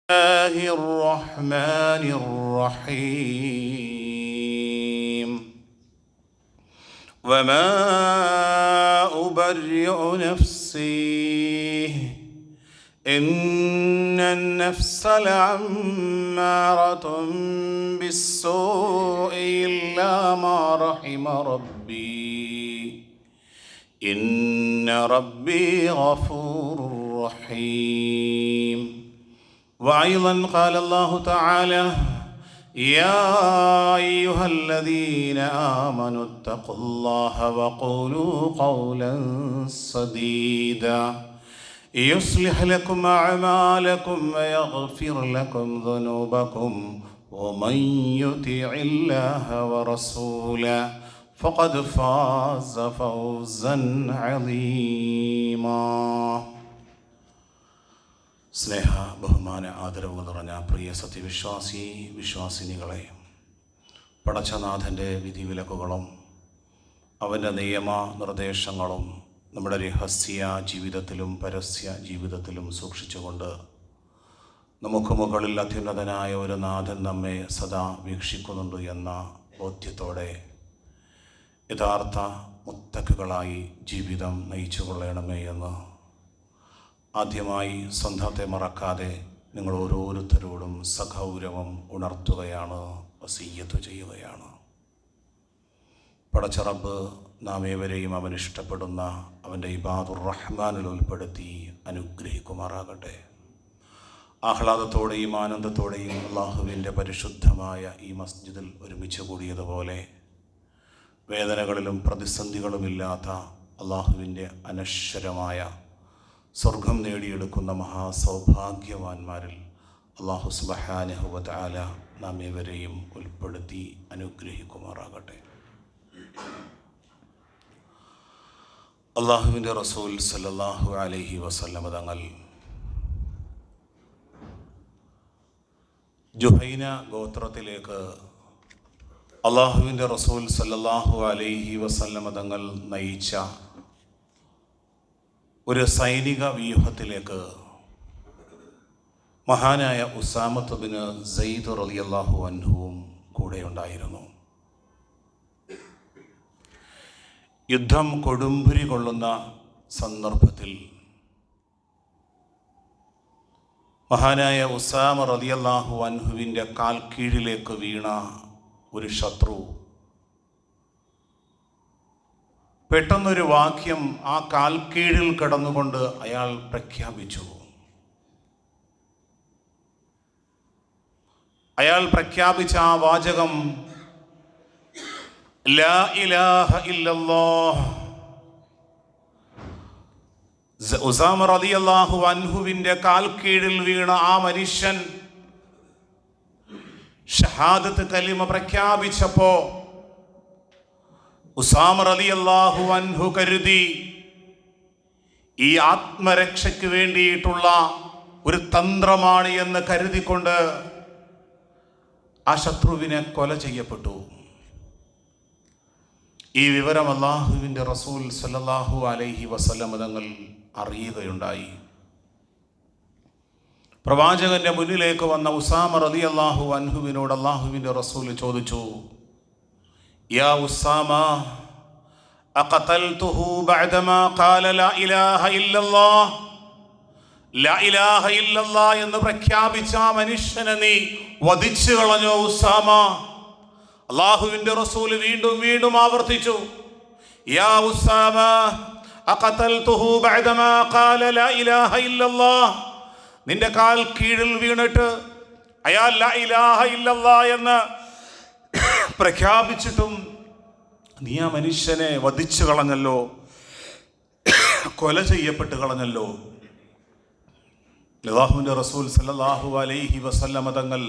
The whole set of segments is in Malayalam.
الله الرحمن الرحيم وما أبرئ نفسي إن النفس لعمارة بالسوء إلا ما رحم ربي إن ربي غفور رحيم. وأيضا قال الله تعالى يا أيها الذين آمنوا اتقوا الله وقولوا قولا سديدا يصلح لكم أعمالكم ويغفر لكم ذنوبكم ومن يطع الله ورسوله فقد فاز فوزا عظيما. സ്നേഹ ബഹുമാന ആദരവുകൾ നിറഞ്ഞ പ്രിയ വിശ്വാസിനികളെ, പടച്ചനാഥൻ്റെ വിധിവിലക്കുകളും അവൻ്റെ നിയമ നിർദ്ദേശങ്ങളും നമ്മുടെ രഹസ്യ ജീവിതത്തിലും പരസ്യ ജീവിതത്തിലും സൂക്ഷിച്ചുകൊണ്ട് നമുക്ക് മുകളിൽ അത്യുന്നതനായ ഒരു നാഥൻ നമ്മെ സദാ വീക്ഷിക്കുന്നുണ്ട് എന്ന ബോധ്യത്തോടെ യഥാർത്ഥ മുത്തക്കുകളായി ജീവിതം നയിച്ചു കൊള്ളണമേ എന്ന് ആദ്യമായി സ്വന്തത്തെ മറക്കാതെ നിങ്ങൾ ഓരോരുത്തരോടും സഗൗരവം ഉണർത്തുകയാണ്, വസിയ്യത്ത് ചെയ്യുകയാണ്. പടച്ച റബ്ബ് നാം ഏവരെയും അവൻ ഇഷ്ടപ്പെടുന്ന അവൻ്റെ ഇബാദുർ റഹ്മാനിൽ ഉൾപ്പെടുത്തി അനുഗ്രഹിക്കുമാറാകട്ടെ. ആഹ്ലാദത്തോടെയും ആനന്ദത്തോടെയും അള്ളാഹുവിൻ്റെ പരിശുദ്ധമായ ഈ മസ്ജിദിൽ ഒരുമിച്ച് കൂടിയതുപോലെ വേദനകളിലും പ്രതിസന്ധികളുമില്ലാത്ത അള്ളാഹുവിൻ്റെ അനശ്വരമായ സ്വർഗം നേടിയെടുക്കുന്ന മഹാസൗഭാഗ്യവാന്മാരിൽ അല്ലാഹു സുബ്ഹാനഹു വ തആല നാം ഏവരെയും ഉൾപ്പെടുത്തി അനുഗ്രഹിക്കുമാറാകട്ടെ. അള്ളാഹുവിൻ്റെ റസൂൽ സല്ലല്ലാഹു അലൈഹി വസല്ലം തങ്ങൾ ജുഹൈന ഗോത്രത്തിലേക്ക് അള്ളാഹുവിൻ്റെ റസൂൽ സല്ലല്ലാഹു അലൈഹി വസല്ലം തങ്ങൾ നയിച്ച ഒരു സൈനിക വ്യൂഹത്തിലേക്ക് മഹാനായ ഉസാമത്ത് ബിൻ സെയ്ദ് റളിയല്ലാഹു അൻഹുവും കൂടെ ഉണ്ടായിരുന്നു. യുദ്ധം കൊടുമ്പുരി കൊള്ളുന്ന സന്ദർഭത്തിൽ മഹാനായ ഉസാമ റളിയല്ലാഹു അൻഹുവിൻ്റെ കാൽ കീഴിലേക്ക് വീണ ഒരു ശത്രു പെട്ടെന്നൊരു വാക്യം ആ കാൽ കീഴിൽ കിടന്നുകൊണ്ട് അയാൾ പ്രഖ്യാപിച്ചു. അയാൾ പ്രഖ്യാപിച്ച ആ വാചകം ലാ ഇലാഹ ഇല്ലല്ലാഹ്. ഉസാമ റളിയല്ലാഹു അൻഹുവിൻ്റെ കാൽ കീഴിൽ വീണ ആ മനുഷ്യൻ ഷഹാദത്ത് കലിമ പ്രഖ്യാപിച്ചപ്പോ ഉസാമ റളിയല്ലാഹു അൻഹു കരുതി ഈ ആത്മരക്ഷയ്ക്ക് വേണ്ടിയിട്ടുള്ള ഒരു തന്ത്രമാണ് എന്ന് കരുതിക്കൊണ്ട് ആ ശത്രുവിനെ കൊല ചെയ്യപ്പെട്ടു. ഈ വിവരം അല്ലാഹുവിൻ്റെ റസൂൽ സല്ലല്ലാഹു അലൈഹി വസല്ലം തങ്ങൾ അറിയുകയുണ്ടായി. പ്രവാചകന്റെ മുന്നിലേക്ക് വന്ന ഉസാമ റളിയല്ലാഹു അൻഹുവിനോട് അല്ലാഹുവിൻ്റെ റസൂൽ ചോദിച്ചു, യാ ഉസാമ അഖതൽതുഹു ബഅദമാ ഖാല ലാ ഇലാഹ ഇല്ലല്ലാഹ്. ലാ ഇലാഹ ഇല്ലല്ലാഹ് എന്ന് പ്രഖ്യാപിച്ച ആ മനുഷ്യനെ നീ വധിച്ചു കളഞ്ഞോ ഉസാമ? അല്ലാഹുവിൻ്റെ റസൂൽ വീണ്ടും വീണ്ടും ആവർത്തിച്ചു, യാ ഉസാമ അഖതൽതുഹു ബഅദമാ ഖാല ലാ ഇലാഹ ഇല്ലല്ലാഹ്. നിന്റെ കാൽ കീഴിൽ വീണിട്ട് അയാൾ ലാ ഇലാഹ ഇല്ലല്ലാഹ് എന്ന് പ്രഖ്യാപിച്ചിട്ടും നീ ആ മനുഷ്യനെ വധിച്ചു കളഞ്ഞല്ലോ, കൊല ചെയ്യപ്പെട്ട് കളഞ്ഞല്ലോ. അല്ലാഹുവിൻ്റെ റസൂൽ സല്ലല്ലാഹു അലൈഹി വസല്ലം തങ്ങൾ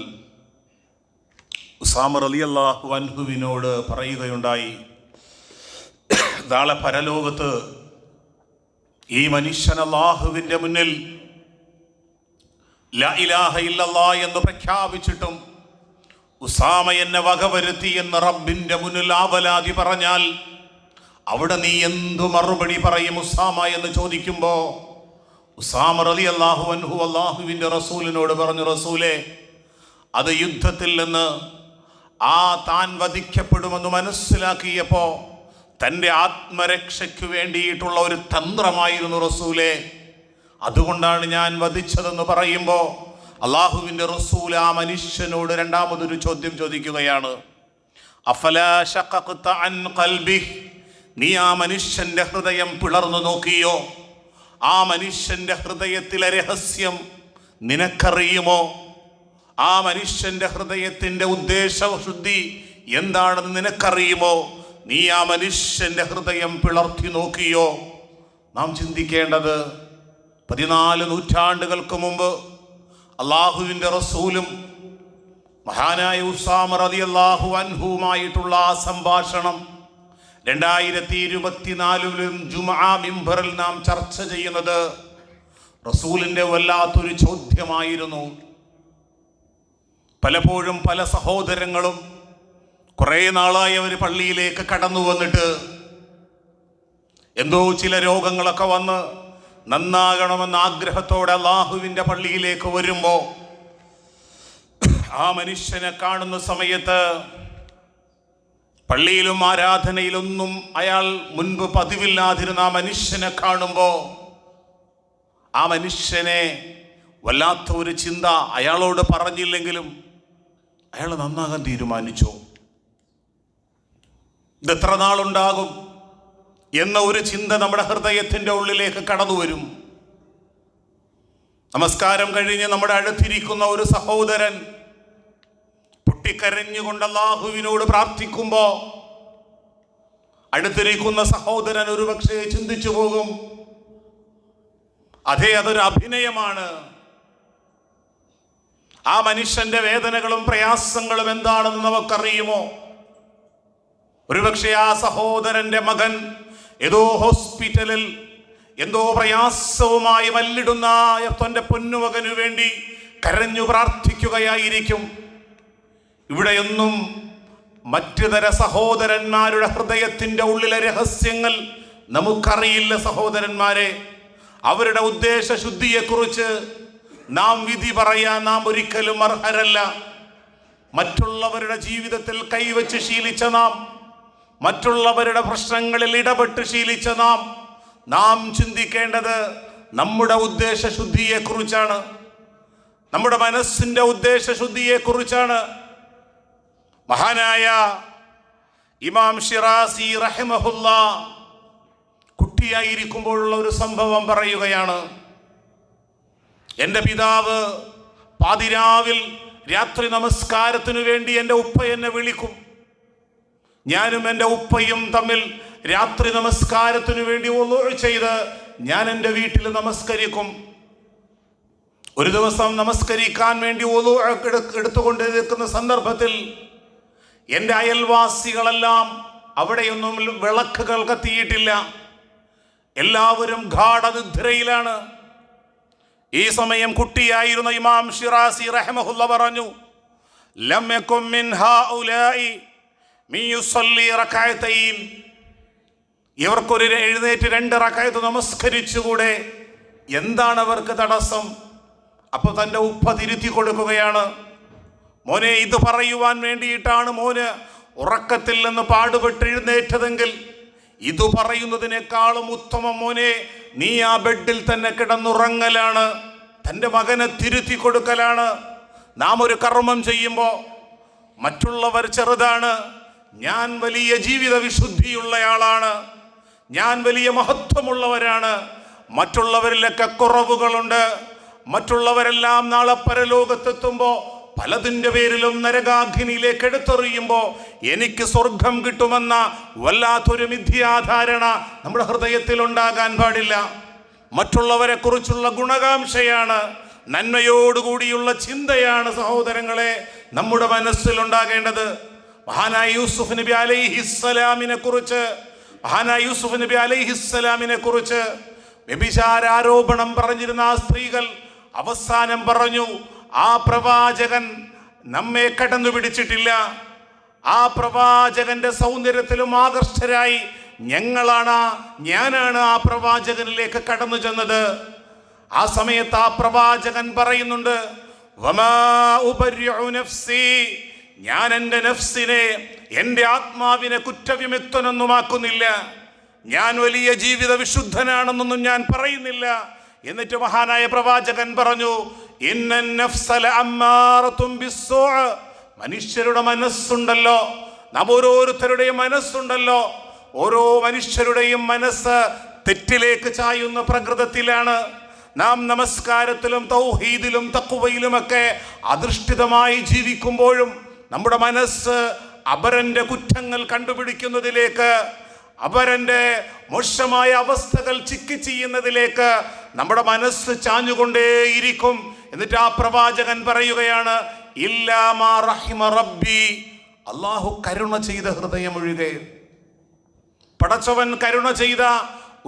ഉസാമ റളിയല്ലാഹു അൻഹുവിനോട് പറയുകയുണ്ടായി, നാളെ പരലോകത്ത് ഈ മനുഷ്യൻ അല്ലാഹുവിൻ്റെ മുന്നിൽ ലാ ഇലാഹ ഇല്ലല്ലാഹ് എന്ന് പ്രഖ്യാപിച്ചിട്ടും ഉസാമ എന്നെ വകവരുത്തി എന്ന് റബ്ബിന്റെ മുന്നിൽ ആവലാതി പറഞ്ഞാൽ അവിടെ നീ എന്തു മറുപടി പറയും ഉസാമ എന്ന് ചോദിക്കുമ്പോ ഉസാമ റളിയല്ലാഹു അൻഹു അല്ലാഹുവിൻ്റെ റസൂലിനോട് പറഞ്ഞു, റസൂലേ, അത് യുദ്ധത്തിൽ നിന്ന് താൻ വധിക്കപ്പെടുമെന്ന് മനസ്സിലാക്കിയപ്പോൾ തൻ്റെ ആത്മരക്ഷയ്ക്ക് വേണ്ടിയിട്ടുള്ള ഒരു തന്ത്രമായിരുന്നു റസൂലേ, അതുകൊണ്ടാണ് ഞാൻ വധിച്ചതെന്ന് പറയുമ്പോൾ അള്ളാഹുവിൻ്റെ റസൂൽ ആ മനുഷ്യനോട് രണ്ടാമതൊരു ചോദ്യം ചോദിക്കുകയാണ്. അഫലാ ശഖഖത അൻ ഖൽബിഹി, നീ ആ മനുഷ്യൻ്റെ ഹൃദയം പിളർന്നു നോക്കിയോ? ആ മനുഷ്യൻ്റെ ഹൃദയത്തിലെ രഹസ്യം നിനക്കറിയുമോ? ആ മനുഷ്യൻ്റെ ഹൃദയത്തിൻ്റെ ഉദ്ദേശശുദ്ധി എന്താണെന്ന് നിനക്കറിയുമോ? നീ ആ മനുഷ്യൻ്റെ ഹൃദയം പിളർത്തി നോക്കിയോ? നാം ചിന്തിക്കേണ്ടത് 14 നൂറ്റാണ്ടുകൾക്ക് മുമ്പ് അള്ളാഹുവിൻ്റെ റസൂലും മഹാനായ ഉസാമ റളിയല്ലാഹു അൻഹുവുമായിട്ടുള്ള ആ സംഭാഷണം 2024 ജുമുഅ മിമ്പറിൽ നാം ചർച്ച ചെയ്യുന്നത് റസൂലിൻ്റെ വല്ലാത്തൊരു ചോദ്യമായിരുന്നു. പലപ്പോഴും പല സഹോദരങ്ങളും കുറേ നാളായി അവർ പള്ളിയിലേക്ക് കടന്നു വന്നിട്ട് എന്തോ ചില രോഗങ്ങളൊക്കെ വന്ന് നന്നാകണമെന്ന ആഗ്രഹത്തോടെ അള്ളാഹുവിൻ്റെ പള്ളിയിലേക്ക് വരുമ്പോൾ ആ മനുഷ്യനെ കാണുന്ന സമയത്ത് പള്ളിയിലും ആരാധനയിലൊന്നും അയാൾ മുൻപ് പതിവില്ലാതിരുന്ന ആ മനുഷ്യനെ കാണുമ്പോൾ ആ മനുഷ്യനെ വല്ലാത്ത ഒരു ചിന്ത അയാളോട് പറഞ്ഞില്ലെങ്കിലും അയാൾ നന്നാകാൻ തീരുമാനിച്ചു. ഇതെത്ര നാളുണ്ടാകും എന്ന ഒരു ചിന്ത നമ്മുടെ ഹൃദയത്തിൻ്റെ ഉള്ളിലേക്ക് കടന്നു വരും. നമസ്കാരം കഴിഞ്ഞ് നമ്മുടെ അടുത്തിരിക്കുന്ന ഒരു സഹോദരൻ പൊട്ടിക്കരഞ്ഞുകൊണ്ട് അല്ലാഹുവിനോട് പ്രാർത്ഥിക്കുമ്പോൾ അടുത്തിരിക്കുന്ന സഹോദരൻ ഒരുപക്ഷെ ചിന്തിച്ചു പോകും, അതെ, അതൊരു അഭിനയമാണ്. ആ മനുഷ്യന്റെ വേദനകളും പ്രയാസങ്ങളും എന്താണെന്ന് നമുക്കറിയുമോ? ഒരുപക്ഷെ ആ സഹോദരന്റെ മകൻ ഏതോ ഹോസ്പിറ്റലിൽ എന്തോ പ്രയാസവുമായി മല്ലിടുന്ന തൻ്റെ പൊന്നുമകനു വേണ്ടി കരഞ്ഞു പ്രാർത്ഥിക്കുകയായിരിക്കും. ഇവിടെയൊന്നും മറ്റു തര സഹോദരന്മാരുടെ ഹൃദയത്തിൻ്റെ ഉള്ളിലെ രഹസ്യങ്ങൾ നമുക്കറിയില്ല. സഹോദരന്മാരെ, അവരുടെ ഉദ്ദേശശുദ്ധിയെക്കുറിച്ച് നാം വിധി പറയാൻ നാം ഒരിക്കലും അർഹരല്ല. മറ്റുള്ളവരുടെ ജീവിതത്തിൽ കൈവച്ച് ശീലിച്ച നാം, മറ്റുള്ളവരുടെ പ്രശ്നങ്ങളിൽ ഇടപെട്ട് ശീലിച്ച നാം ചിന്തിക്കേണ്ടത് നമ്മുടെ ഉദ്ദേശശുദ്ധിയെക്കുറിച്ചാണ്, നമ്മുടെ മനസ്സിൻ്റെ ഉദ്ദേശശുദ്ധിയെക്കുറിച്ചാണ്. മഹാനായ ഇമാം ഷിറാസി റഹിമഹുല്ലാ കുട്ടിയായിരിക്കുമ്പോഴുള്ള ഒരു സംഭവം പറയുകയാണ്. എൻ്റെ പിതാവ് പാതിരാവിൽ രാത്രി നമസ്കാരത്തിനു വേണ്ടി എൻ്റെ ഉപ്പ എന്നെ വിളിക്കും. ഞാനും എൻ്റെ ഉപ്പയും തമ്മിൽ രാത്രി നമസ്കാരത്തിനു വേണ്ടി വുളൂ ചെയ്ത് ഞാൻ എൻ്റെ വീട്ടിൽ നമസ്കരിക്കും. ഒരു ദിവസം നമസ്കരിക്കാൻ വേണ്ടി വുളൂ എടുത്തുകൊണ്ടിരിക്കുന്ന സന്ദർഭത്തിൽ എൻ്റെ അയൽവാസികളെല്ലാം, അവിടെയൊന്നും വിളക്കുകൾ കത്തിയിട്ടില്ല, എല്ലാവരും ഗാഢനിദ്രയിലാണ്. ഈ സമയം കുട്ടിയായിരുന്ന ഇമാം ഷിറാസി റഹിമഹുല്ല പറഞ്ഞു, ലം യകും മിൻ ഹൗലാഇ മൻ യുസല്ലി റകഅതൈൻ, ഇവർക്കൊരു എഴുന്നേറ്റ് 2 റകഅത്ത് നമസ്കരിച്ചുകൂടെ? എന്താണ് അവർക്ക് തടസ്സം? അപ്പോൾ തൻ്റെ ഉപ്പ തിരുത്തി കൊടുക്കുകയാണ്, മോനെ, ഇത് പറയുവാൻ വേണ്ടിയിട്ടാണ് മോന് ഉറക്കത്തിൽ നിന്ന് പാടുപെട്ട് എഴുന്നേറ്റതെങ്കിൽ ഇത് പറയുന്നതിനേക്കാളും ഉത്തമം മോനെ നീ ആ ബെഡിൽ തന്നെ കിടന്നുറങ്ങലാണ്. തൻ്റെ മകനെ തിരുത്തി കൊടുക്കലാണ്. നാം ഒരു കർമ്മം ചെയ്യുമ്പോൾ മറ്റുള്ളവർ ചെറുതാണ്, ഞാൻ വലിയ ജീവിത വിശുദ്ധിയുള്ളയാളാണ്, ഞാൻ വലിയ മഹത്വമുള്ളവരാണ്, മറ്റുള്ളവരിലൊക്കെ കുറവുകളുണ്ട്, മറ്റുള്ളവരെല്ലാം നാളെ പരലോകത്തെത്തുമ്പോൾ പലതിൻ്റെ പേരിലും നരകാഗ്നിയിലേക്ക് എടുത്തെറിയുമ്പോൾ എനിക്ക് സ്വർഗം കിട്ടുമെന്ന വല്ലാത്തൊരു മിഥ്യാധാരണ നമ്മുടെ ഹൃദയത്തിൽ ഉണ്ടാകാൻ പാടില്ല. മറ്റുള്ളവരെ കുറിച്ചുള്ള ഗുണകാംക്ഷയാണ്, നന്മയോടുകൂടിയുള്ള ചിന്തയാണ് സഹോദരങ്ങളെ നമ്മുടെ മനസ്സിൽ ഉണ്ടാകേണ്ടത്. മഹാനായ യൂസുഫ് നബി അലൈഹിസ്സലാമിനെ കുറിച്ച് വ്യഭിചാരോപണം പറഞ്ഞിരുന്ന ആ സ്ത്രീകൾ അവസാനം പറഞ്ഞു, ആ പ്രവാചകൻ നമ്മെ കടന്നു പിടിച്ചിട്ടില്ല, ആ പ്രവാചകന്റെ സൗന്ദര്യത്തിലും ആകർഷകരായി ഞാനാണ് ആ പ്രവാചകനിലേക്ക് കടന്നു ചെന്നത്. ആ സമയത്ത് ആ പ്രവാചകൻ പറയുന്നുണ്ട്, വമാ ഉബരിഉ നഫ്സി, ഞാൻ എൻ്റെ നഫ്സിനെ, എൻ്റെ ആത്മാവിനെ കുറ്റവിമുക്തനൊന്നുമാക്കുന്നില്ല, ഞാൻ വലിയ ജീവിത വിശുദ്ധനാണെന്നൊന്നും ഞാൻ പറയുന്നില്ല. എന്നിട്ട് മഹാനായ പ്രവാചകൻ പറഞ്ഞു, ഇന്നൻ നഫ്സ ലഅമ്മാറത്തുൻ ബിസ്സൂ, മനുഷ്യരുടെ മനസ്സുണ്ടല്ലോ, നാം ഓരോരുത്തരുടെയും മനസ്സുണ്ടല്ലോ, ഓരോ മനുഷ്യരുടെയും മനസ്സ് തെറ്റിലേക്ക് ചായുന്ന പ്രകൃതത്തിലാണ്. നാം നമസ്കാരത്തിലും തൗഹീദിലും തഖ്വയിലുമൊക്കെ അധിഷ്ഠിതമായി ജീവിക്കുമ്പോഴും നമ്മുടെ മനസ്സ് അപരന്റെ കുറ്റങ്ങൾ കണ്ടുപിടിക്കുന്നതിലേക്ക്, അപരന്റെ മോശമായ അവസ്ഥകൾ ചിക്കി ചെയ്യുന്നതിലേക്ക് നമ്മുടെ മനസ്സ് ചാഞ്ഞുകൊണ്ടേയിരിക്കും. എന്നിട്ട് ആ പ്രവാചകൻ പറയുകയാണ്, ഇല്ലാ മാ റഹിമ റബ്ബി, അല്ലാഹു കരുണ ചെയ്ത ഹൃദയമൊഴികെ. പടച്ചവൻ കരുണ ചെയ്ത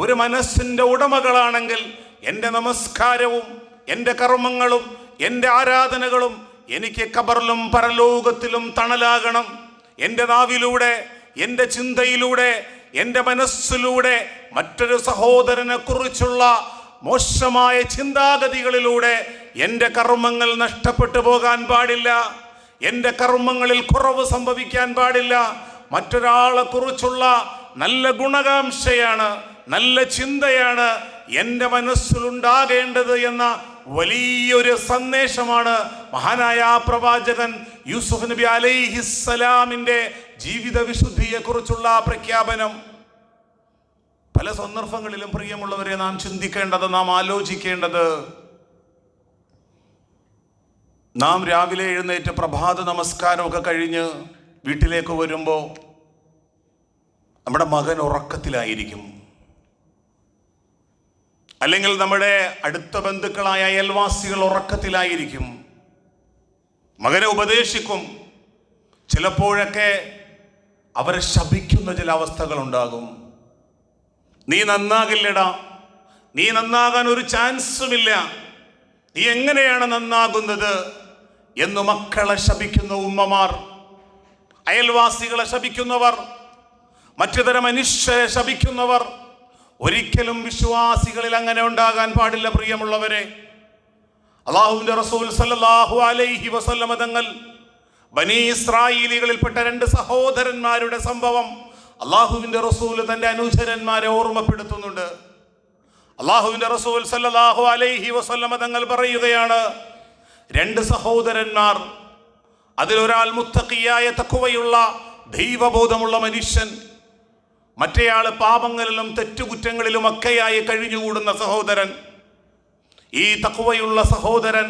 ഒരു മനസ്സിന്റെ ഉടമകളാണെങ്കിൽ എൻ്റെ നമസ്കാരവും എൻ്റെ കർമ്മങ്ങളും എൻ്റെ ആരാധനകളും എനിക്ക് ഖബറിലും പരലോകത്തിലും തണലാകണം. എൻ്റെ നാവിലൂടെ, എൻ്റെ ചിന്തയിലൂടെ, എൻ്റെ മനസ്സിലൂടെ മറ്റൊരു സഹോദരനെ കുറിച്ചുള്ള മോശമായ ചിന്താഗതികളിലൂടെ എൻ്റെ കർമ്മങ്ങൾ നഷ്ടപ്പെട്ടു പോകാൻ പാടില്ല. എൻ്റെ കർമ്മങ്ങളിൽ കുറവ് സംഭവിക്കാൻ പാടില്ല. മറ്റൊരാളെ കുറിച്ചുള്ള നല്ല ഗുണകാംക്ഷയാണ്, നല്ല ചിന്തയാണ് എൻ്റെ മനസ്സിലുണ്ടാകേണ്ടത് എന്ന വലിയൊരു സന്ദേശമാണ് മഹാനായ ആ പ്രവാചകൻ യൂസുഫ് നബി അലൈഹിസ്സലാമിൻ്റെ ജീവിത വിശുദ്ധിയെ കുറിച്ചുള്ള പ്രഖ്യാപനം. പല സന്ദർഭങ്ങളിലും പ്രിയമുള്ളവരെ നാം ചിന്തിക്കേണ്ടത്, നാം ആലോചിക്കേണ്ടത്, നാം രാവിലെ എഴുന്നേറ്റ് പ്രഭാത നമസ്കാരമൊക്കെ കഴിഞ്ഞ് വീട്ടിലേക്ക് വരുമ്പോൾ നമ്മുടെ മകൻ ഉറക്കത്തിലായിരിക്കും, അല്ലെങ്കിൽ നമ്മുടെ അടുത്ത ബന്ധുക്കളായ അയൽവാസികൾ ഉറക്കത്തിലായിരിക്കും. മകനെ ഉപദേശിക്കും, ചിലപ്പോഴൊക്കെ അവരെ ശപിക്കുന്ന ചില അവസ്ഥകളുണ്ടാകും. നീ നന്നാകില്ലടാ, നീ നന്നാകാൻ ഒരു ചാൻസുമില്ല, നീ എങ്ങനെയാണ് നന്നാകുന്നത് എന്ന് മക്കളെ ശപിക്കുന്ന ഉമ്മമാർ, അയൽവാസികളെ ശപിക്കുന്നവർ, മറ്റുതര മനുഷ്യരെ ശപിക്കുന്നവർ. ഒരിക്കലും വിശ്വാസികളിൽ അങ്ങനെ ഉണ്ടാകാൻ പാടില്ല പ്രിയമുള്ളവരെ. അല്ലാഹുവിന്റെ റസൂൽ സല്ലല്ലാഹു അലൈഹി വസല്ലമ തങ്ങൾ ബനി ഇസ്രായേലികളിൽപ്പെട്ട 2 സഹോദരന്മാരുടെ സംഭവം അല്ലാഹുവിന്റെ റസൂൽ തന്റെ അനുചരന്മാരെ ഓർമ്മപ്പെടുത്തുന്നുണ്ട്. അല്ലാഹുവിന്റെ റസൂൽ സല്ലല്ലാഹു അലൈഹി വസല്ലമ തങ്ങൾ പറയുകയാണ്, 2 സഹോദരന്മാർ, അതിലൊരാൾ മുത്തഖിയായ തഖ്വയുള്ള ദൈവബോധമുള്ള മനുഷ്യൻ, മറ്റേയാള് പാപങ്ങളിലും തെറ്റുകുറ്റങ്ങളിലും ഒക്കെയായി കഴിഞ്ഞുകൂടുന്ന സഹോദരൻ. ഈ തഖ്വയുള്ള സഹോദരൻ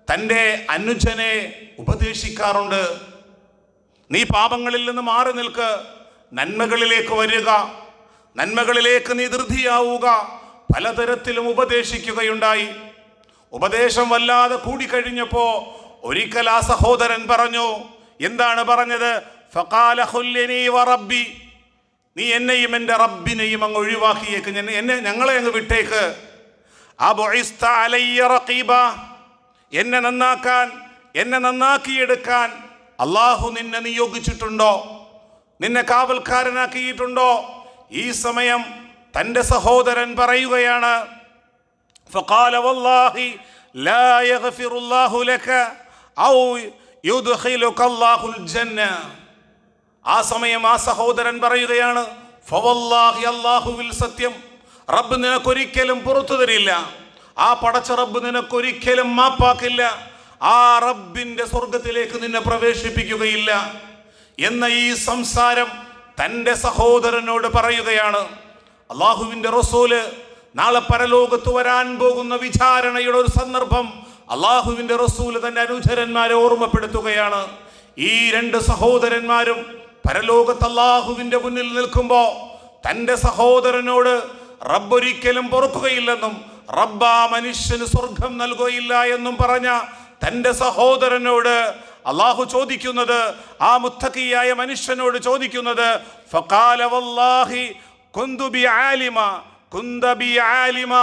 തൻ്റെ അനുജനെ ഉപദേശിക്കാറുണ്ട്, നീ പാപങ്ങളിൽ നിന്ന് മാറി നിൽക്ക്, നന്മകളിലേക്ക് വരിക, നന്മകളിലേക്ക് നീ ധൃതിയാവുക. പലതരത്തിലും ഉപദേശിക്കുകയുണ്ടായി. ഉപദേശം വല്ലാതെ കൂടിക്കഴിഞ്ഞപ്പോ ഒരിക്കൽ ആ സഹോദരൻ പറഞ്ഞു, എന്താണ് പറഞ്ഞത്? ഫഖാല ഖുല്ലിനി വറബ്ബി, നീ എന്നെയും എൻ്റെ റബ്ബിനെയും അങ്ങ് ഒഴിവാക്കിയേക്ക്, ഞങ്ങളെ അങ്ങ് വിട്ടേക്ക്. അബുഇസ്ത അലയ്യ റഖീബ, എന്നെ നന്നാക്കാൻ, എന്നെ നന്നാക്കിയെടുക്കാൻ അള്ളാഹു നിന്നെ നിയോഗിച്ചിട്ടുണ്ടോ? നിന്നെ കാവൽക്കാരനാക്കിയിട്ടുണ്ടോ? ഈ സമയം തൻ്റെ സഹോദരൻ പറയുകയാണ്, ഫഖാല വല്ലാഹി ലാ യഗ്ഫിറുല്ലാഹു ലക ഔ യുദ്ഖിലുക അല്ലാഹുൽ ജന്ന. ആ സമയം ആ സഹോദരൻ പറയുകയാണ്, ഫവല്ലാഹി, അല്ലാഹുവിൽ സത്യം, റബ്ബ് നിനക്കൊരിക്കലും പുറത്തു തരില്ല, ആ പടച്ച റബ്ബ് നിനക്കൊരിക്കലും മാപ്പാക്കില്ല, ആ റബ്ബിന്റെ സ്വർഗത്തിലേക്ക് നിന്നെ പ്രവേശിപ്പിക്കുകയില്ല എന്ന ഈ സംസാരം തൻ്റെ സഹോദരനോട് പറയുകയാണ്. അള്ളാഹുവിന്റെ റസൂല് നാളെ പരലോകത്ത് വരാൻ പോകുന്ന വിചാരണയുടെ ഒരു സന്ദർഭം അള്ളാഹുവിന്റെ റസൂല് തൻ്റെ അനുചരന്മാരെ ഓർമ്മപ്പെടുത്തുകയാണ്. ഈ 2 സഹോദരന്മാരും പരലോകത്ത് അള്ളാഹുവിന്റെ മുന്നിൽ നിൽക്കുമ്പോ തൻ്റെ സഹോദരനോട് റബ്ബൊരിക്കലും പൊറുക്കുകയില്ലെന്നും റബ്ബ് ആ മനുഷ്യന് സ്വർഗം നൽകുകയില്ല എന്നും പറഞ്ഞ തൻ്റെ സഹോദരനോട് അള്ളാഹു ചോദിക്കുന്നത്, ആ മുത്തഖിയായ മനുഷ്യനോട് ചോദിക്കുന്നത്, ഫഖാല വല്ലാഹി കുന്തു ബിആലിമ കുന്ത ബിആലിമ,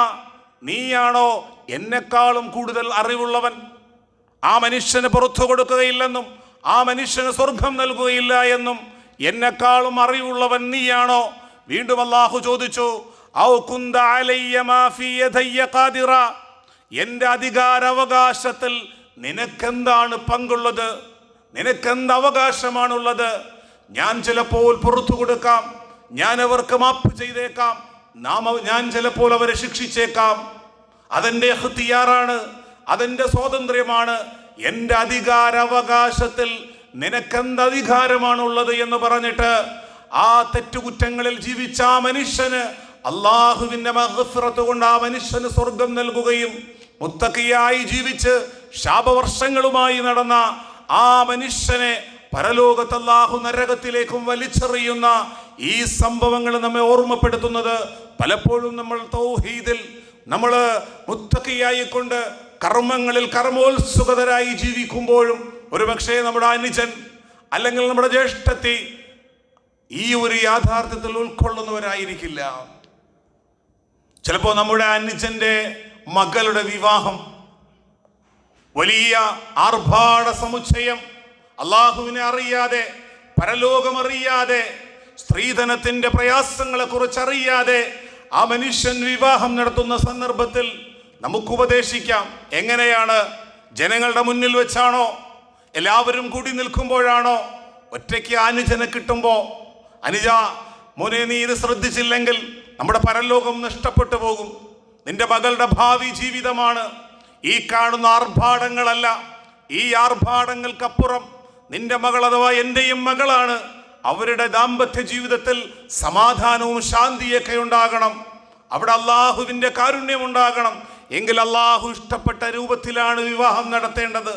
നീയാണോ എന്നെക്കാളും കൂടുതൽ അറിവുള്ളവൻ? ആ മനുഷ്യന് പുറത്തു കൊടുക്കുകയില്ലെന്നും ആ മനുഷ്യന് സ്വർഗം നൽകുകയില്ല എന്നും എന്നെക്കാളും അറിവുള്ളവൻ നീയാണോ? വീണ്ടും അള്ളാഹു ചോദിച്ചു, ഔ കുന്ത അലയ്യ മാ ഫീ യദയ്യ ഖാദിറ, എൻ്റെ അധികാരാവകാശത്തിൽ നിനക്കെന്താണ് പങ്കുള്ളത്? നിനക്കെന്ത് അവകാശമാണുള്ളത്? ഞാൻ ചിലപ്പോൾ പുറത്തു കൊടുക്കാം, ഞാൻ അവർക്ക് മാപ്പ് ചെയ്തേക്കാം, ഞാൻ ചിലപ്പോൾ അവരെ ശിക്ഷിച്ചേക്കാം. അതെൻ്റെ ഇഖ്തിയാറാണ്, അതെൻ്റെ സ്വാതന്ത്ര്യമാണ്. എൻ്റെ അധികാരാവകാശത്തിൽ നിനക്കെന്ത് അധികാരമാണുള്ളത് എന്ന് പറഞ്ഞിട്ട് ആ തെറ്റുകുറ്റങ്ങളിൽ ജീവിച്ച ആ മനുഷ്യന് അള്ളാഹുവിൻ്റെ മഗ്ഫിറത്ത് കൊണ്ട് ആ മനുഷ്യന് സ്വർഗം നൽകുകയും മുത്തഖിയായി ജീവിച്ച് ശാപവർഷങ്ങളുമായി നടന്ന ആ മനുഷ്യനെ പരലോകത്ത് അല്ലാഹു നരകത്തിലേക്കും വലിച്ചെറിയുന്ന ഈ സംഭവങ്ങൾ നമ്മെ ഓർമ്മപ്പെടുത്തുന്നത് പലപ്പോഴും നമ്മൾ തൗഹീദിൽ നമ്മൾ മുത്തഖിയായി കൊണ്ട് കർമ്മങ്ങളിൽ കർമ്മോത്സുകതരായി ജീവിക്കുമ്പോഴും ഒരുപക്ഷെ നമ്മുടെ അനുജൻ അല്ലെങ്കിൽ നമ്മുടെ ജ്യേഷ്ഠത്തി ഈ ഒരു യാഥാർത്ഥ്യത്തിൽ ഉൾക്കൊള്ളുന്നവരായിരിക്കില്ല. ചിലപ്പോൾ നമ്മുടെ അനുജന്റെ മകളുടെ വിവാഹം വലിയ ആർഭാട സമുച്ചയം, അള്ളാഹുവിനെ അറിയാതെ, പരലോകമറിയാതെ, സ്ത്രീധനത്തിന്റെ പ്രയാസങ്ങളെ കുറിച്ച് അറിയാതെ ആ മനുഷ്യൻ വിവാഹം നടത്തുന്ന സന്ദർഭത്തിൽ നമുക്ക് ഉപദേശിക്കാം. എങ്ങനെയാണ്? ജനങ്ങളുടെ മുന്നിൽ വെച്ചാണോ? എല്ലാവരും കൂടി നിൽക്കുമ്പോഴാണോ? ഒറ്റയ്ക്ക് അനുജനെ കിട്ടുമ്പോ, അനുജ മോനെ നീ ഇത് ശ്രദ്ധിച്ചില്ലെങ്കിൽ നമ്മുടെ പരലോകം നഷ്ടപ്പെട്ടു പോകും. നിന്റെ മകളുടെ ഭാവി ജീവിതമാണ്. ഈ കാണുന്ന ആർഭാടങ്ങളല്ല. ഈ ആർഭാടങ്ങൾക്കപ്പുറം നിന്റെ മകൾ അഥവാ എൻ്റെയും മകളാണ്. അവരുടെ ദാമ്പത്യ ജീവിതത്തിൽ സമാധാനവും ശാന്തിയൊക്കെ ഉണ്ടാകണം. അവിടെ അള്ളാഹുവിൻ്റെ കാരുണ്യം ഉണ്ടാകണം. എങ്കിൽ അള്ളാഹു ഇഷ്ടപ്പെട്ട രൂപത്തിലാണ് വിവാഹം നടത്തേണ്ടത്.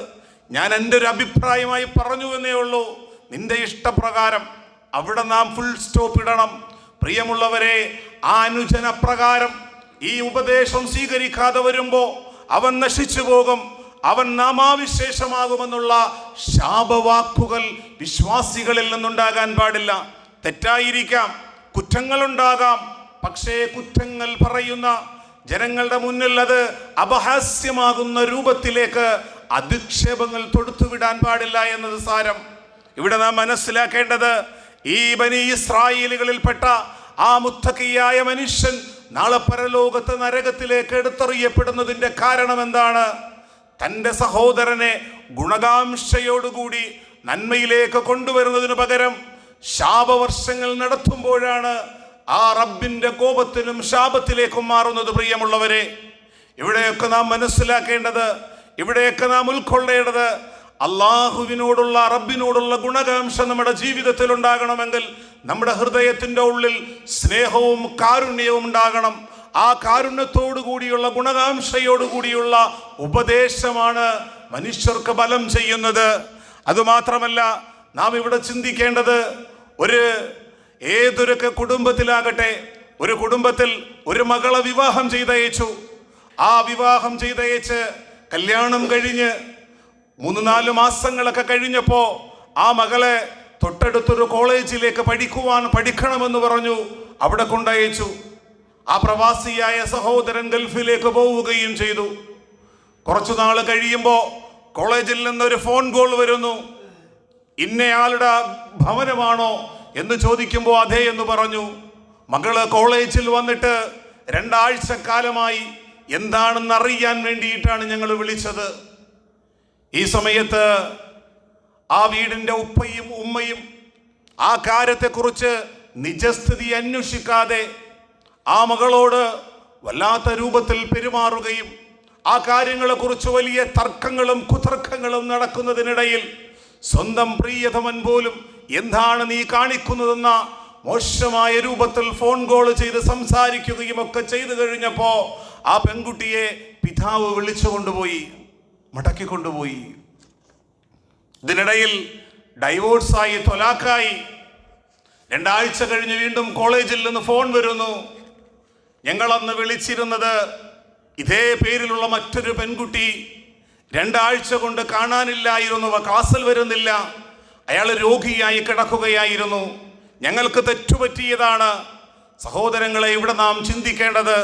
ഞാൻ എൻ്റെ ഒരു അഭിപ്രായമായി പറഞ്ഞു എന്നേ ഉള്ളൂ. നിന്റെ ഇഷ്ടപ്രകാരം അവിടെ നാം ഫുൾ സ്റ്റോപ്പ് ഇടണം. പ്രിയമുള്ളവരെ, ആ അനുജന പ്രകാരം ഈ ഉപദേശം സ്വീകരിക്കാതെ വരുമ്പോ അവൻ നശിച്ചു പോകും, അവൻ നാമാവിശേഷമാകുമെന്നുള്ള ശാപവാക്കുകൾ വിശ്വാസികളിൽ നിന്നുണ്ടാകാൻ പാടില്ല. തെറ്റായിരിക്കാം, കുറ്റങ്ങളുണ്ടാകാം, പക്ഷേ കുറ്റങ്ങൾ പറയുന്ന ജനങ്ങളുടെ മുന്നിൽ അത് അപഹാസ്യമാകുന്ന രൂപത്തിലേക്ക് അധിക്ഷേപങ്ങൾ തൊടുത്തുവിടാൻ പാടില്ല എന്നത് സാരം. ഇവിടെ നാം മനസ്സിലാക്കേണ്ടത്, ഈ ബനി ഇസ്രായേലുകളിൽപ്പെട്ട ആ മുത്തഖിയായ മനുഷ്യൻ നാളെ പരലോകത്ത് നരകത്തിലേക്ക് എടുത്തെറിയപ്പെടുന്നതിൻ്റെ കാരണം എന്താണ്? തൻ്റെ സഹോദരനെ ഗുണകാംക്ഷയോടുകൂടി നന്മയിലേക്ക് കൊണ്ടുവരുന്നതിന് പകരം ശാപവർഷങ്ങൾ നടത്തുമ്പോഴാണ് ആ റബ്ബിൻ്റെ കോപത്തിനും ശാപത്തിലേക്കും മാറുന്നത്. പ്രിയമുള്ളവരെ, ഇവിടെയൊക്കെ നാം മനസ്സിലാക്കേണ്ടത്, ഇവിടെയൊക്കെ നാം ഉൾക്കൊള്ളേണ്ടത്, അള്ളാഹുവിനോടുള്ള റബ്ബിനോടുള്ള ഗുണകാംക്ഷ നമ്മുടെ ജീവിതത്തിൽ ഉണ്ടാകണമെങ്കിൽ നമ്മുടെ ഹൃദയത്തിൻ്റെ ഉള്ളിൽ സ്നേഹവും കാരുണ്യവും ഉണ്ടാകണം. ആ കാരുണ്യത്തോടു കൂടിയുള്ള ഗുണകാംക്ഷയോടുകൂടിയുള്ള ഉപദേശമാണ് മനുഷ്യർക്ക് ബലം ചെയ്യുന്നത്. അതുമാത്രമല്ല, നാം ഇവിടെ ചിന്തിക്കേണ്ടത്, ഏതൊരു കുടുംബത്തിലാകട്ടെ, ഒരു കുടുംബത്തിൽ ഒരു മകളെ വിവാഹം ചെയ്തയച്ചു. ആ വിവാഹം ചെയ്തയച്ച് കല്യാണം കഴിഞ്ഞ് 3-4 മാസങ്ങളൊക്കെ കഴിഞ്ഞപ്പോ ആ മകളെ തൊട്ടടുത്തൊരു കോളേജിലേക്ക് പഠിക്കണമെന്ന് പറഞ്ഞു അവിടെ കൊണ്ടയച്ചു. ആ പ്രവാസിയായ സഹോദരൻ ഗൾഫിലേക്ക് പോവുകയും ചെയ്തു. കുറച്ചു നാൾ കഴിയുമ്പോൾ കോളേജിൽ നിന്നൊരു ഫോൺ കോൾ വരുന്നു. ഇന്നയാളുടെ ഭവനമാണോ എന്ന് ചോദിക്കുമ്പോൾ അതെ എന്ന് പറഞ്ഞു. മകള് കോളേജിൽ വന്നിട്ട് 2 ആഴ്ചക്കാലമായി, എന്താണെന്ന് അറിയാൻ വേണ്ടിയിട്ടാണ് ഞങ്ങൾ വിളിച്ചത്. ഈ സമയത്ത് ആ വീടിൻ്റെ ഉപ്പയും ഉമ്മയും ആ കാര്യത്തെക്കുറിച്ച് നിജസ്ഥിതി അന്വേഷിക്കാതെ ആ മകളോട് വല്ലാത്ത രൂപത്തിൽ പെരുമാറുകയും ആ കാര്യങ്ങളെക്കുറിച്ച് വലിയ തർക്കങ്ങളും കുതർക്കങ്ങളും നടക്കുന്നതിനിടയിൽ സ്വന്തം പ്രിയതമൻ പോലും എന്താണ് നീ കാണിക്കുന്നതെന്ന മോശമായ രൂപത്തിൽ ഫോൺ കോൾ ചെയ്ത് സംസാരിക്കുകയും ഒക്കെ ചെയ്തു കഴിഞ്ഞപ്പോ ആ പെൺകുട്ടിയെ പിതാവ് വിളിച്ചുകൊണ്ടുപോയി, മടക്കിക്കൊണ്ടുപോയി. ഇതിനിടയിൽ ഡൈവോഴ്സായി, തൊലാക്കായി. 2 ആഴ്ച കഴിഞ്ഞ് വീണ്ടും കോളേജിൽ നിന്ന് ഫോൺ വരുന്നു. ഞങ്ങളന്ന് വിളിച്ചിരുന്നത് ഇതേ പേരിലുള്ള മറ്റൊരു പെൺകുട്ടി 2 ആഴ്ച കൊണ്ട് കാണാനില്ലായിരുന്നു, ക്ലാസ്സിൽ വരുന്നില്ല, അയാൾ രോഗിയായി കിടക്കുകയായിരുന്നു. ഞങ്ങൾക്ക് തെറ്റുപറ്റിയതാണ്. സഹോദരങ്ങളെ, ഇവിടെ നാം ചിന്തിക്കേണ്ടത്,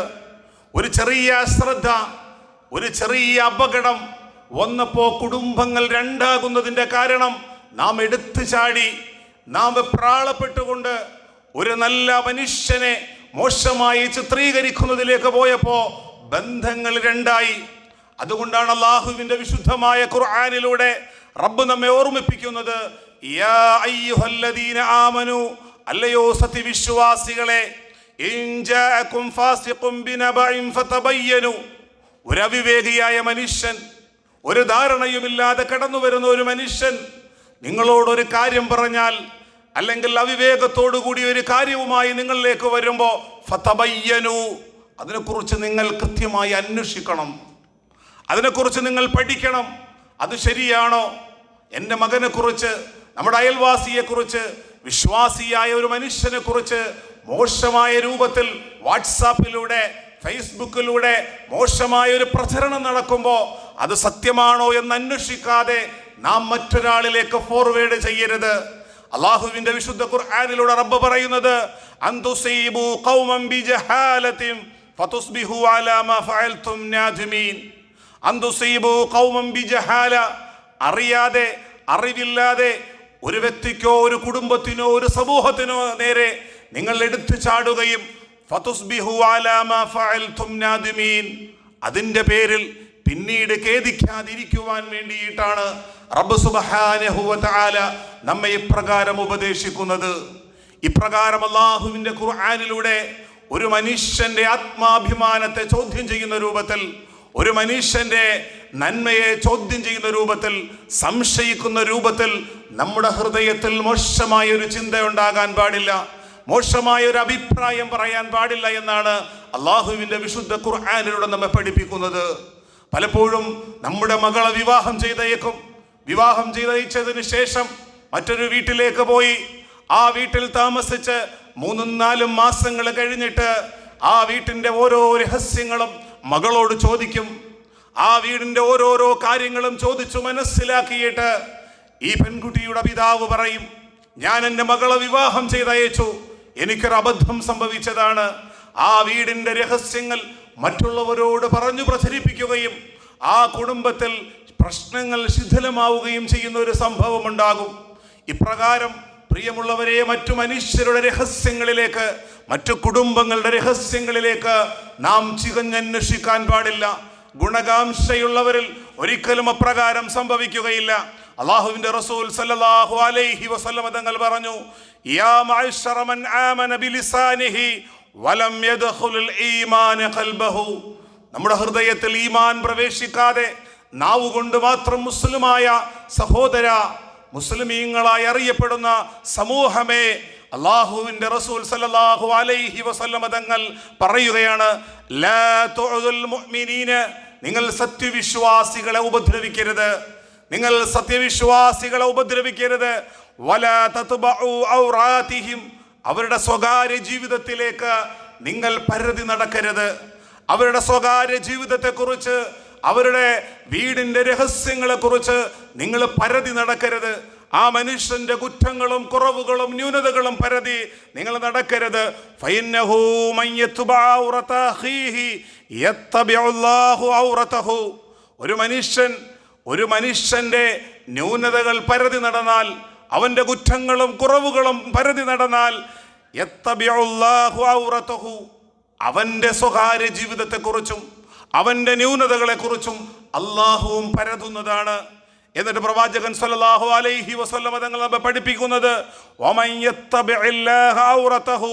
ഒരു ചെറിയ അശ്രദ്ധ, ഒരു ചെറിയ അപകടം വന്നപ്പോ കുടുംബങ്ങൾ 2 ആകുന്നതിൻ്റെ കാരണം നാം എടുത്തു ചാടി, നാം പ്രാളപ്പെട്ടുകൊണ്ട് ഒരു നല്ല മനുഷ്യനെ, മോശമായി ചിത്രീകരിക്കുന്നതിലേക്ക് പോയപ്പോ ബന്ധങ്ങൾ രണ്ടായി. അതുകൊണ്ടാണ് അല്ലാഹുവിന്റെ വിശുദ്ധമായ ഖുർആനിലൂടെ റബ്ബ് നമ്മെ ഓർമ്മിപ്പിക്കുന്നത്, യാ അയ്യുഹല്ലദീന ആമനു, അല്ലയോ സത്യവിശ്വാസികളെ, ഇൻ ജാഅകും ഫാസിഖും ബിനബഇൻ ഫതബയ്യനു. ഒരു അവിവേകിയായ മനുഷ്യൻ, ഒരു ധാരണയുമില്ലാതെ കടന്നു വരുന്ന ഒരു മനുഷ്യൻ നിങ്ങളോടൊരു കാര്യം പറഞ്ഞാൽ, അല്ലെങ്കിൽ അവിവേകത്തോടുകൂടി ഒരു കാര്യവുമായി നിങ്ങളിലേക്ക് വരുമ്പോ ഫതബയ്യനു, അതിനെക്കുറിച്ച് നിങ്ങൾ കൃത്യമായി അന്വേഷിക്കണം, അതിനെക്കുറിച്ച് നിങ്ങൾ പഠിക്കണം. അത് ശരിയാണോ? എൻ്റെ മകനെ കുറിച്ച്, നമ്മുടെ അയൽവാസിയെ കുറിച്ച്, വിശ്വാസിയായ ഒരു മനുഷ്യനെ കുറിച്ച് മോശമായ രൂപത്തിൽ വാട്സാപ്പിലൂടെ, ഫേസ്ബുക്കിലൂടെ മോശമായ ഒരു പ്രചരണം നടക്കുമ്പോൾ അത് സത്യമാണോ എന്ന് അന്വേഷിക്കാതെ നാം മറ്റൊരാളിലേക്ക് ഫോർവേഡ് ചെയ്യരുത്. അല്ലാഹുവിന്റെ വിശുദ്ധ ഖുർആനിലൂടെ റബ്ബ് പറയുന്നത്, അൻതുസീബു ഖൗമൻ ബിജഹാലത്തിൻ ഫതുസ്ബിഹു അലാ മാ ഫഅൽതും നാദിമീൻ. അൻതുസീബു ഖൗമൻ ബിജഹാല, അറിയാതെ, അറിവില്ലാതെ ഒരു വ്യക്തിക്കോ ഒരു കുടുംബത്തിനോ ഒരു സമൂഹത്തിനോ നേരെ നിങ്ങൾ എടുത്തു ചാടുകയും ഫതുസ്ബിഹു അലാ മാ ഫഅൽതും നാദിമീൻ, അതിൻ്റെ പേരിൽ പിന്നീട് ഖേദിക്കാതിരിക്കുവാൻ വേണ്ടിയിട്ടാണ് റബ്ബ് സുബ്ഹാനഹു വ തആല നമ്മെ ഇപ്രകാരം ഉപദേശിക്കുന്നത്. ഇപ്രകാരം അല്ലാഹുവിന്റെ ഖുർആനിലൂടെ ഒരു മനുഷ്യന്റെ ആത്മാഭിമാനത്തെ ചോദ്യം ചെയ്യുന്ന രൂപത്തിൽ, ഒരു മനുഷ്യന്റെ നന്മയെ ചോദ്യം ചെയ്യുന്ന രൂപത്തിൽ, സംശയിക്കുന്ന രൂപത്തിൽ നമ്മുടെ ഹൃദയത്തിൽ മോശമായ ഒരു ചിന്ത ഉണ്ടാകാൻ പാടില്ല, മോശമായ ഒരു അഭിപ്രായം പറയാൻ പാടില്ല എന്നാണ് അല്ലാഹുവിന്റെ വിശുദ്ധ ഖുർആനിലൂടെ നമ്മെ പഠിപ്പിക്കുന്നത്. പലപ്പോഴും നമ്മുടെ മകളെ വിവാഹം ചെയ്തേക്കും, വിവാഹം ചെയ്തയച്ചതിന് ശേഷം മറ്റൊരു വീട്ടിലേക്ക് പോയി ആ വീട്ടിൽ താമസിച്ച് 3-4 മാസങ്ങൾ കഴിഞ്ഞിട്ട് ആ വീട്ടിൻ്റെ ഓരോ രഹസ്യങ്ങളും മകളോട് ചോദിക്കും. ആ വീടിൻ്റെ ഓരോരോ കാര്യങ്ങളും ചോദിച്ചു മനസ്സിലാക്കിയിട്ട് ഈ പെൺകുട്ടിയുടെ പിതാവ് പറയും, ഞാൻ എൻ്റെ മകളെ വിവാഹം ചെയ്തയച്ചു, എനിക്കൊരു അബദ്ധം സംഭവിച്ചതാണ്. ആ വീടിൻ്റെ രഹസ്യങ്ങൾ മറ്റുള്ളവരോട് പറഞ്ഞു പ്രചരിപ്പിക്കുകയും ആ കുടുംബത്തിൽ പ്രശ്നങ്ങൾ ശിഥിലമാവുകയും ചെയ്യുന്ന ഒരു സംഭവം ഉണ്ടാകും. ഇപ്രകാരം പ്രിയമുള്ളവരെ, മറ്റു മനുഷ്യരുടെ രഹസ്യങ്ങളിലേക്ക്, മറ്റു കുടുംബങ്ങളുടെ രഹസ്യങ്ങളിലേക്ക് നാം ചികഞ്ഞന്വേഷിക്കാൻ പാടില്ല. ഗുണകാംക്ഷയുള്ളവരിൽ ഒരിക്കലും അപ്രകാരം സംഭവിക്കുകയില്ല. അല്ലാഹുവിന്റെ റസൂൽ സല്ലല്ലാഹു അലൈഹി വസല്ലം തങ്ങൾ പറഞ്ഞു, യാ മഅ്ശറ മൻ ആമന ബിലിസാനിഹി വലം യദ്ഖുൽ ഈമാന ഖൽബഹു. നമ്മുടെ ഹൃദയത്തിൽ ഈമാൻ പ്രവേശിക്കാതെ നാവുകൊണ്ട് മാത്രം മുസ്ലിമായ സഹോദര, മുസ്ലിമീങ്ങളായി അറിയപ്പെടുന്ന സമൂഹമേ, അല്ലാഹുവിന്റെ റസൂൽ സല്ലല്ലാഹു അലൈഹി വസല്ലം തങ്ങൾ പറയുകയാണ്, ലാ തുഉദുൽ മുഅ്മിനീന, നിങ്ങൾ സത്യവിശ്വാസികളെ ഉപദ്രവിക്കരുത്, നിങ്ങൾ സത്യവിശ്വാസികളെ ഉപദ്രവിക്കരുത്. വലാ തത്ബഉ ഔറാതിഹിം, അവരുടെ സ്വകാര്യ ജീവിതത്തിലേക്ക് നിങ്ങൾ പരതി നടക്കരുത്. അവരുടെ സ്വകാര്യ ജീവിതത്തെക്കുറിച്ച്, അവരുടെ വീടിൻ്റെ രഹസ്യങ്ങളെ കുറിച്ച് നിങ്ങൾ പരതി നടക്കരുത്. ആ മനുഷ്യന്റെ കുറ്റങ്ങളും കുറവുകളും ന്യൂനതകളും പരതി നിങ്ങൾ നടക്കരുത്. ഫഇന്നഹു മൻ യത്ബഅ ഔറത അഖീഹി യത്തബിഉല്ലാഹു ഔറതഹു. ഒരു മനുഷ്യന്റെ ന്യൂനതകൾ പരതി നടന്നാൽ, അവന്റെ കുറ്റങ്ങളും കുറവുകളും പരതി നടന്നാൽ, യത്തബിഉല്ലാഹു ഔറതഹു, അവന്റെ സ്വകാര്യ ജീവിതത്തെക്കുറിച്ചും അവന്റെ ന്യൂനതകളെക്കുറിച്ചും അല്ലാഹുവും പരതുന്നതാണ്. എന്നിട്ട് പ്രവാചകൻ സല്ലല്ലാഹു അലൈഹി വസല്ലം തങ്ങൾ നമ്മെ പഠിപ്പിക്കുന്നത്, വമൻ യത്തബിഇല്ലാഹ ഔറതഹു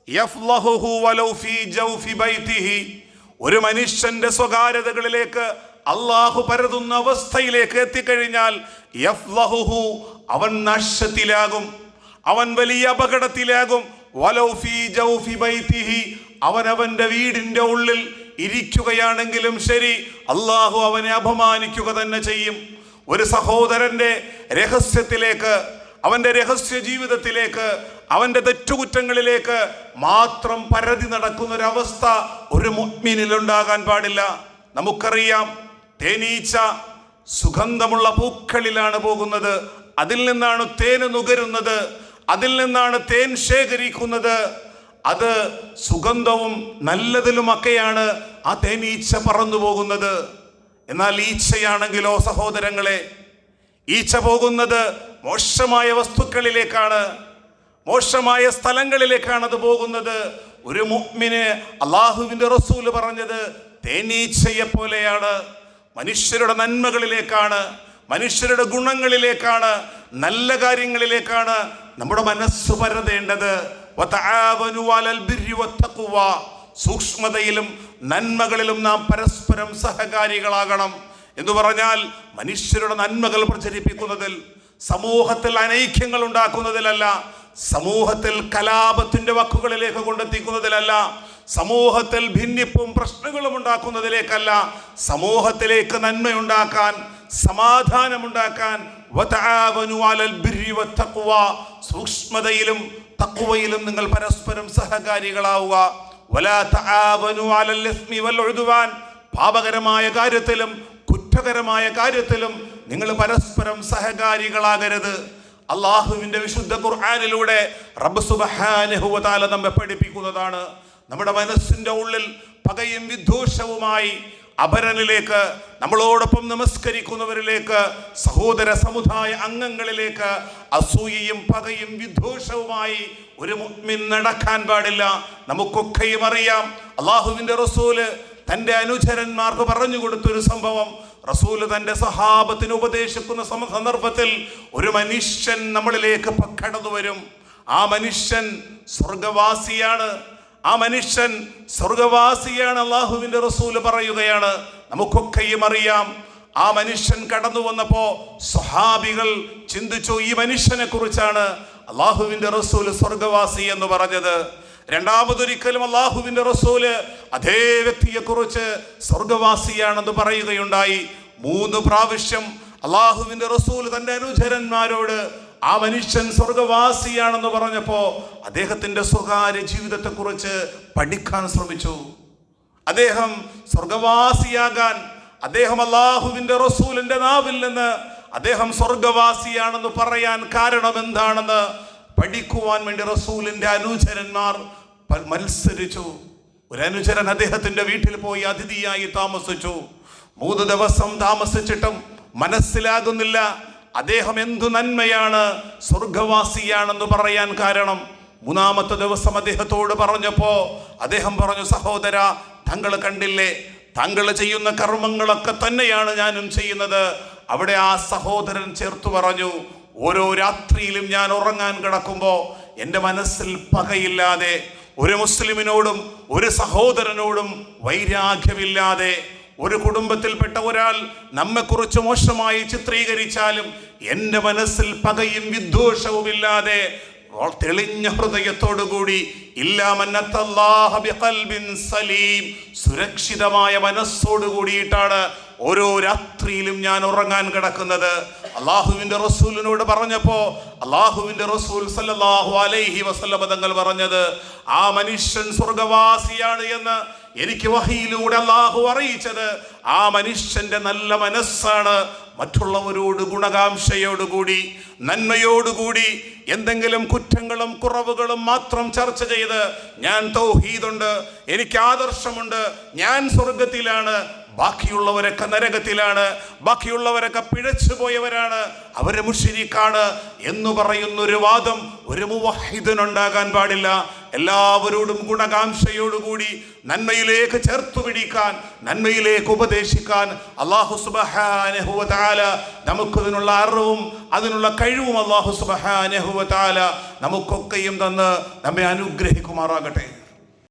യഫ്ളഹുഹു വലൗ ഫീ ജൗഫി ബൈതിഹി. ഒരു മനുഷ്യന്റെ സ്വകാര്യതകളിലേക്ക് അല്ലാഹു പരതുന്ന അവസ്ഥയിലേക്ക് എത്തിക്കഴിഞ്ഞാൽ യഫ്ളഹുഹു, അവൻ നാശത്തിലാകും, അവൻ വലിയ അപകടത്തിലാകും. വലൗ ഫീ ജൗഫി ബൈതിഹി, അവനവന്റെ വീടിന്റെ ഉള്ളിൽ ഇരിക്കുകയാണെങ്കിലും ശരി, അല്ലാഹു അവനെ അപമാനിക്കുക തന്നെ ചെയ്യും. ഒരു സഹോദരന്റെ രഹസ്യത്തിലേക്ക്, അവന്റെ രഹസ്യ ജീവിതത്തിലേക്ക്, അവന്റെ തെറ്റുകുറ്റങ്ങളിലേക്ക് മാത്രം പരതി നടക്കുന്നൊരവസ്ഥ ഒരു മുഅ്മിനിൽ ഉണ്ടാകാൻ പാടില്ല. നമുക്കറിയാം, തേനീച്ച സുഗന്ധമുള്ള പൂക്കളിലാണ് പോകുന്നത്, അതിൽ നിന്നാണ് തേൻ നുകരുന്നത്, അതിൽ നിന്നാണ് തേൻ ശേഖരിക്കുന്നത്. അത് സുഗന്ധവും നല്ലതിലുമൊക്കെയാണ് ആ തേനീച്ച പറന്നു പോകുന്നത്. എന്നാൽ ഈച്ചയാണെങ്കിലോ സഹോദരങ്ങളെ, ഈച്ച പോകുന്നത് മോശമായ വസ്തുക്കളിലേക്കാണ്, മോശമായ സ്ഥലങ്ങളിലേക്കാണ് അത് പോകുന്നത്. ഒരു മുഅ്മിന് അല്ലാഹുവിൻ്റെ റസൂല് പറഞ്ഞത് തേനീച്ചയെ പോലെയാണ്. മനുഷ്യരുടെ നന്മകളിലേക്കാണ്, മനുഷ്യരുടെ ഗുണങ്ങളിലേക്കാണ്, നല്ല കാര്യങ്ങളിലേക്കാണ് നമ്മുടെ മനസ്സ് പരതേണ്ടത്. വതആവനു അലൽ ബിർരി വത്തഖ്വ, സൂക്ഷ്മതയിലും നന്മകളിലും നാം പരസ്പരം സഹകാരികളാകണം. എന്ന് പറഞ്ഞാൽ മനുഷ്യരുടെ നന്മകൾ പ്രചരിപ്പിക്കുന്നതിൽ, സമൂഹത്തിൽ അനൈക്യങ്ങൾ ഉണ്ടാക്കുന്നതിലല്ല, സമൂഹത്തിൽ കലാപത്തിന്റെ വക്കുകളിലേക്ക് കൊണ്ടെത്തിക്കുന്നതിലല്ല, സമൂഹത്തിൽ ഭിന്നിപ്പും പ്രശ്നങ്ങളും ഉണ്ടാക്കുന്നതിലേക്കല്ല, സമൂഹത്തിലേക്ക് നന്മയുണ്ടാക്കാൻ, സമാധാനമുണ്ടാക്കാൻ. വതആവനു അലൽ ബിർരി വത്തഖ്വ, സൂക്ഷ്മതയിലും തഖ്വയിലും നിങ്ങൾ പരസ്പരം സഹകാരികളാവുക. വലാ തആവനു അലൽ ഇസ്മി വൽ ഉദ്വാൻ, പാപകരമായ കാര്യത്തിലും കുറ്റകരമായ കാര്യത്തിലും നിങ്ങൾ പരസ്പരം സഹകാരികളാകരുത്. അള്ളാഹുവിൻ്റെ വിശുദ്ധ ഖുർആനിലൂടെ റബ്ബ് സുബ്ഹാനഹു വ തആല നമ്മെ പഠിപ്പിക്കുന്നതാണ്. നമ്മുടെ മനസ്സിൻ്റെ ഉള്ളിൽ പകയും വിദ്വേഷവുമായി അപരനിലേക്ക്, നമ്മളോടൊപ്പം നമസ്കരിക്കുന്നവരിലേക്ക്, സഹോദര സമുദായ അംഗങ്ങളിലേക്ക് അസൂയയും പകയും വിദ്വേഷവുമായി ഒരു മുഅ്മിൻ നടക്കാൻ പാടില്ല. നമുക്കൊക്കെയും അറിയാം, അള്ളാഹുവിൻ്റെ റസൂല് തൻ്റെ അനുചരന്മാർക്ക് പറഞ്ഞു കൊടുത്തൊരു സംഭവം. റസൂല് തൻ്റെ സഹാബത്തിന് ഉപദേശിക്കുന്ന സന്ദർഭത്തിൽ ഒരു മനുഷ്യൻ നമ്മളിലേക്ക് കടന്നു വരും. ആ മനുഷ്യൻ സ്വർഗവാസിയാണ്. ആ മനുഷ്യൻ സ്വർഗവാസിയാണ്. അള്ളാഹുവിൻ്റെ റസൂല് പറയുകയാണ്, നമുക്കൊക്കെയും അറിയാം. ആ മനുഷ്യൻ കടന്നു വന്നപ്പോ സ്വഹാബികൾ ചിന്തിച്ചു, ഈ മനുഷ്യനെ കുറിച്ചാണ് അള്ളാഹുവിൻ്റെ റസൂല് സ്വർഗവാസി എന്ന് പറഞ്ഞത്. രണ്ടാമതൊരിക്കലും അള്ളാഹുവിൻ്റെ റസൂല് അതേ വ്യക്തിയെ കുറിച്ച് സ്വർഗവാസിയാണെന്ന് പറയുകയുണ്ടായി. 3 പ്രാവശ്യം അള്ളാഹുവിൻ്റെ റസൂല് തൻ്റെ അനുചരന്മാരോട് ആ മനുഷ്യൻ സ്വർഗവാസിയാണെന്ന് പറഞ്ഞപ്പോ അദ്ദേഹത്തിന്റെ സ്വകാര്യ ജീവിതത്തെക്കുറിച്ച് പഠിക്കാൻ ശ്രമിച്ചു. അദ്ദേഹം സ്വർഗവാസിയാകാൻ, അദ്ദേഹം അള്ളാഹുവിൻ്റെ റസൂലിന്റെ നാവിൽ നിന്ന് അദ്ദേഹം സ്വർഗവാസിയാണെന്ന് പറയാൻ കാരണം എന്താണെന്ന് പഠിക്കുവാൻ വേണ്ടി റസൂലിന്റെ അനുചരന്മാർ മത്സരിച്ചു. ഒരു അനുചരൻ അദ്ദേഹത്തിന്റെ വീട്ടിൽ പോയി അതിഥിയായി താമസിച്ചു. 3 ദിവസം താമസിച്ചിട്ടും മനസ്സിലാകുന്നില്ല അദ്ദേഹം എന്തു നന്മയാണ് സ്വർഗവാസിയാണെന്ന് പറയാൻ കാരണം. 3-ാമത്തെ ദിവസം അദ്ദേഹത്തോട് പറഞ്ഞപ്പോ അദ്ദേഹം പറഞ്ഞു, സഹോദര, താങ്കൾ കണ്ടില്ലേ, താങ്കൾ ചെയ്യുന്ന കർമ്മങ്ങളൊക്കെ തന്നെയാണ് ഞാനും ചെയ്യുന്നത്. അവിടെ ആ സഹോദരൻ ചേർത്തു പറഞ്ഞു, ഓരോ രാത്രിയിലും ഞാൻ ഉറങ്ങാൻ കിടക്കുമ്പോ എൻ്റെ മനസ്സിൽ പകയില്ലാതെ, ഒരു മുസ്ലിമിനോടും ഒരു സഹോദരനോടും വൈരാഗ്യമില്ലാതെ, ഒരു കുടുംബത്തിൽപ്പെട്ട ഒരാൾ നമ്മെക്കുറിച്ച് മോശമായി ചിത്രീകരിച്ചാലും എൻ്റെ മനസ്സിൽ പകയും വിദ്വേഷവുമില്ലാതെ തെളിഞ്ഞ ഹൃദയത്തോടുകൂടി സുരക്ഷിതമായ മനസ്സോടുകൂടിയിട്ടാണ് ഓരോ രാത്രിയിലും ഞാൻ ഉറങ്ങാൻ കിടക്കുന്നത്. അള്ളാഹുവിൻ്റെ റസൂലിനോട് പറഞ്ഞപ്പോ അള്ളാഹുവിൻ്റെ റസൂൽ സല്ലല്ലാഹു അലൈഹി വസല്ലം തങ്ങൾ പറഞ്ഞത്, ആ മനുഷ്യൻ സ്വർഗവാസിയാണ് എന്ന് എനിക്ക് വഹിയിലൂടെ അള്ളാഹു അറിയിച്ചത് ആ മനുഷ്യന്റെ നല്ല മനസ്സാണ്. മറ്റുള്ളവരോട് ഗുണകാംക്ഷയോടുകൂടി, നന്മയോടുകൂടി, എന്തെങ്കിലും കുറ്റങ്ങളും കുറവുകളും മാത്രം ചർച്ച ചെയ്ത് ഞാൻ തൗഹീദുണ്ട്, എനിക്ക് ആദർശമുണ്ട്, ഞാൻ സ്വർഗത്തിലാണ്, ബാക്കിയുള്ളവരൊക്കെ നരകത്തിലാണ്, ബാക്കിയുള്ളവരൊക്കെ പിഴച്ചു പോയവരാണ്, അവരെ മുശ്രിക്കാണ് എന്ന് പറയുന്നൊരു വാദം ഒരു മുവഹിദിനുണ്ടാകാൻ പാടില്ല. എല്ലാവരോടും ഗുണകാംക്ഷയോടുകൂടി നന്മയിലേക്ക് ചേർത്തു പിടിക്കാൻ, നന്മയിലേക്ക് ഉപദേശിക്കാൻ അല്ലാഹു സുബ്ഹാനഹു വ തആല നമുക്കതിനുള്ള അറിവും അതിനുള്ള കഴിവും അല്ലാഹു സുബ്ഹാനഹു വ തആല നമുക്കൊക്കെയും തന്ന് നമ്മെ അനുഗ്രഹിക്കുമാറാകട്ടെ.